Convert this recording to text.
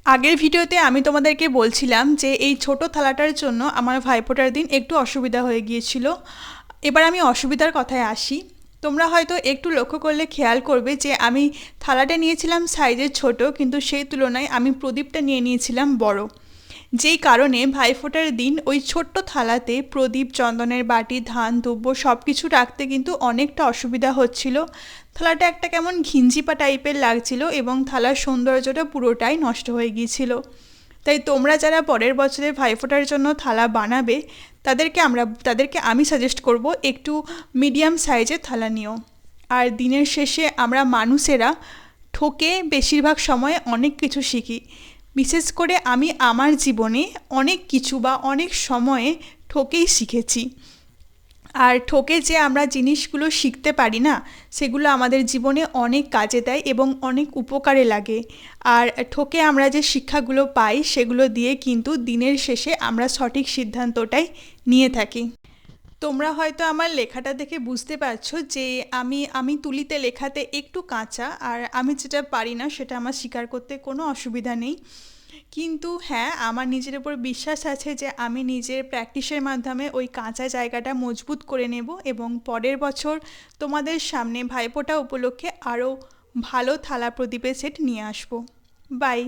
আগের ভিডিওতে আমি তোমাদেরকে বলছিলাম যে এই ছোট থালাটার জন্য আমার ভাইফোঁটার দিন একটু অসুবিধা হয়ে গিয়েছিল। এবার আমি অসুবিধার কথায় আসি। তোমরা হয়তো একটু লক্ষ্য করলে খেয়াল করবে যে আমি থালাটা নিয়েছিলাম সাইজে ছোট, কিন্তু সেই তুলনায় আমি প্রদীপটা নিয়ে নিয়েছিলাম বড়। যেই কারণে ভাইফোঁটার দিন ওই ছোট্ট থালাতে প্রদীপ, চন্দনের বাটি, ধান, দুব্য সব কিছু রাখতে কিন্তু অনেকটা অসুবিধা হচ্ছিল। থালাটা একটা কেমন ঘিঞ্জিপা টাইপের লাগছিল এবং থালার সৌন্দর্যটা পুরোটাই নষ্ট হয়ে গিয়েছিল। তাই তোমরা যারা পরের বছরে ভাইফোঁটার জন্য থালা বানাবে তাদেরকে আমি সাজেস্ট করব একটু মিডিয়াম সাইজের থালা নিও। আর দিনের শেষে আমরা মানুষেরা ঠকে বেশিরভাগ সময়ে অনেক কিছু শিখি। বিশেষ করে আমি আমার জীবনে অনেক কিছু বা অনেক সময়ে ঠকেই শিখেছি। আর ঠকে যে আমরা জিনিসগুলো শিখতে পারি না, সেগুলো আমাদের জীবনে অনেক কাজে দেয় এবং অনেক উপকারে লাগে। আর ঠকে আমরা যে শিক্ষাগুলো পাই সেগুলো দিয়ে কিন্তু দিনের শেষে আমরা সঠিক সিদ্ধান্তটাই নিয়ে থাকি। তোমরা হয়তো আমার লেখাটা দেখে বুঝতে পারছো যে আমি তুলিতে লেখাতে একটু কাঁচা, আর আমি যেটা পারি না সেটা আমার স্বীকার করতে কোনো অসুবিধা নেই। কিন্তু হ্যাঁ, আমার নিজের উপর বিশ্বাস আছে যে আমি নিজের প্র্যাকটিসের মাধ্যমে ওই কাঁচা জায়গাটা মজবুত করে নেব এবং পরের বছর তোমাদের সামনে ভাইফোঁটা উপলক্ষে আরও ভালো থালা প্রদীপের সেট নিয়ে আসবো। বাই।